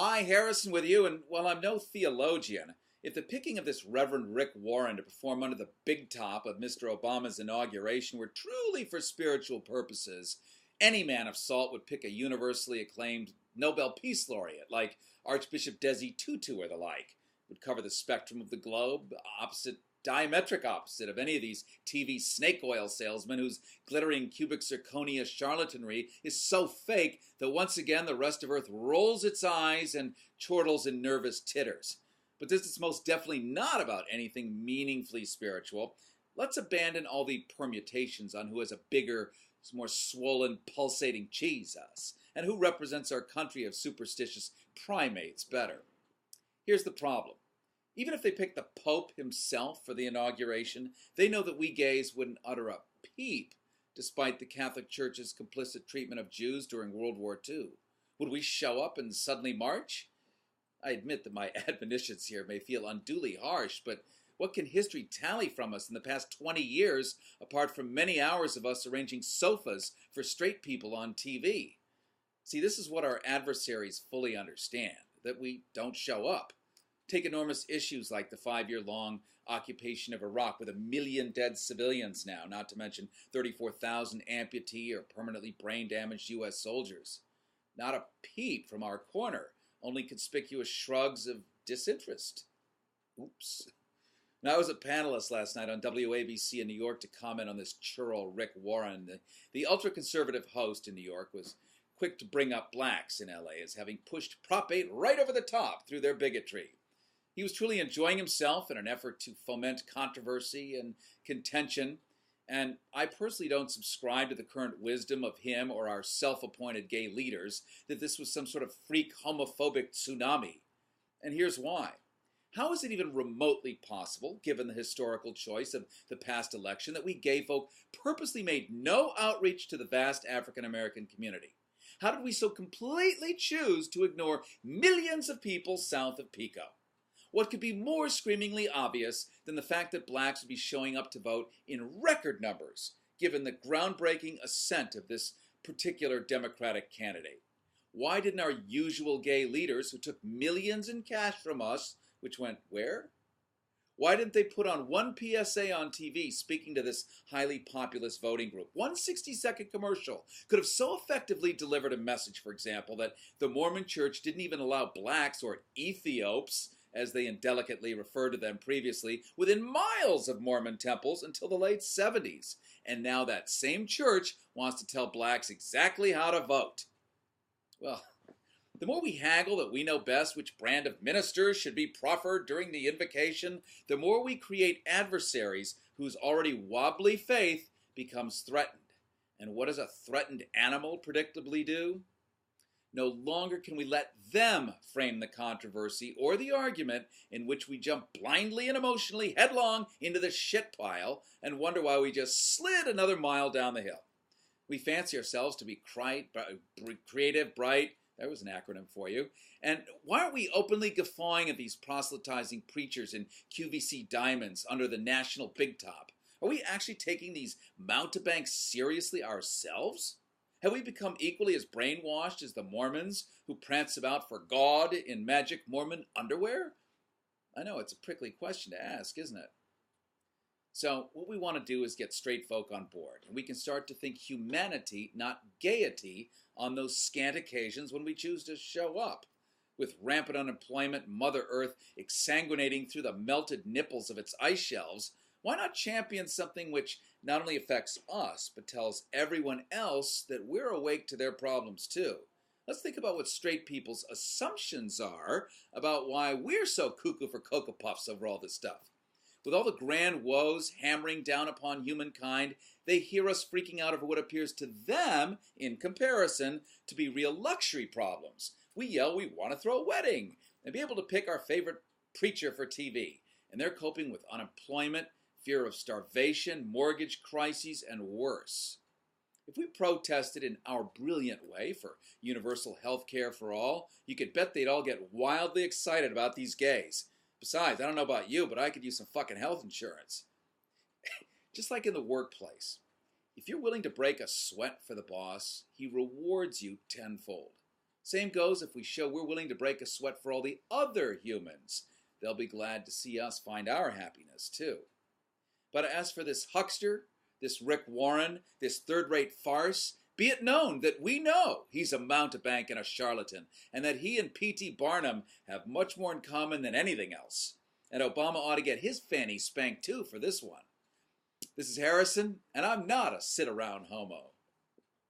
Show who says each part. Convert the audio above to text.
Speaker 1: Hi, Harrison with you, and while I'm no theologian, if the picking of this Reverend Rick Warren to perform under the big top of Mr. Obama's inauguration were truly for spiritual purposes, any man of salt would pick a universally acclaimed Nobel Peace Laureate like Archbishop Desi Tutu or the like. Would cover the spectrum of the globe, diametric opposite of any of these TV snake oil salesmen whose glittering cubic zirconia charlatanry is so fake that once again the rest of Earth rolls its eyes and chortles in nervous titters. But this is most definitely not about anything meaningfully spiritual. Let's abandon all the permutations on who has a bigger, more swollen, pulsating cheese, us, and who represents our country of superstitious primates better. Here's the problem. Even if they picked the Pope himself for the inauguration, they know that we gays wouldn't utter a peep despite the Catholic Church's complicit treatment of Jews during World War II. Would we show up and suddenly march? I admit that my admonitions here may feel unduly harsh, but what can history tally from us in the past 20 years, apart from many hours of us arranging sofas for straight people on TV? See, this is what our adversaries fully understand, that we don't show up. Take enormous issues like the 5-year-long occupation of Iraq with 1 million dead civilians now, not to mention 34,000 amputee or permanently brain-damaged U.S. soldiers. Not a peep from our corner, only conspicuous shrugs of disinterest. Oops. Now, I was a panelist last night on WABC in New York to comment on this churl Rick Warren. The ultra-conservative host in New York was quick to bring up blacks in L.A. as having pushed Prop 8 right over the top through their bigotry. He was truly enjoying himself in an effort to foment controversy and contention, and I personally don't subscribe to the current wisdom of him or our self-appointed gay leaders that this was some sort of freak homophobic tsunami. And here's why. How is it even remotely possible, given the historical choice of the past election, that we gay folk purposely made no outreach to the vast African-American community? How did we so completely choose to ignore millions of people south of Pico? What could be more screamingly obvious than the fact that blacks would be showing up to vote in record numbers, given the groundbreaking ascent of this particular Democratic candidate? Why didn't our usual gay leaders, who took millions in cash from us, which went where? Why didn't they put on one PSA on TV speaking to this highly populous voting group? One 60-second commercial could have so effectively delivered a message, for example, that the Mormon Church didn't even allow blacks, or Ethiops, as they indelicately referred to them previously, within miles of Mormon temples until the late 70s. And now that same church wants to tell blacks exactly how to vote. Well, the more we haggle that we know best which brand of ministers should be proffered during the invocation, the more we create adversaries whose already wobbly faith becomes threatened. And what does a threatened animal predictably do? No longer can we let them frame the controversy or the argument in which we jump blindly and emotionally headlong into the shit pile and wonder why we just slid another mile down the hill. We fancy ourselves to be creative, bright, that was an acronym for you, and why aren't we openly guffawing at these proselytizing preachers in QVC diamonds under the national big top? Are we actually taking these mountebanks seriously ourselves? Have we become equally as brainwashed as the Mormons who prance about for God in magic Mormon underwear? I know, it's a prickly question to ask, isn't it? So what we want to do is get straight folk on board, and we can start to think humanity, not gaiety, on those scant occasions when we choose to show up. With rampant unemployment, Mother Earth exsanguinating through the melted nipples of its ice shelves, why not champion something which not only affects us, but tells everyone else that we're awake to their problems too? Let's think about what straight people's assumptions are about why we're so cuckoo for Cocoa Puffs over all this stuff. With all the grand woes hammering down upon humankind, they hear us freaking out over what appears to them, in comparison, to be real luxury problems. We yell we want to throw a wedding and be able to pick our favorite preacher for TV, and they're coping with unemployment, fear of starvation, mortgage crises, and worse. If we protested in our brilliant way for universal health care for all, you could bet they'd all get wildly excited about these gays. Besides, I don't know about you, but I could use some fucking health insurance. Just like in the workplace, if you're willing to break a sweat for the boss, he rewards you tenfold. Same goes if we show we're willing to break a sweat for all the other humans. They'll be glad to see us find our happiness, too. But as for this huckster, this Rick Warren, this third-rate farce, be it known that we know he's a mountebank and a charlatan, and that he and P.T. Barnum have much more in common than anything else. And Obama ought to get his fanny spanked, too, for this one. This is Harrison, and I'm not a sit-around homo.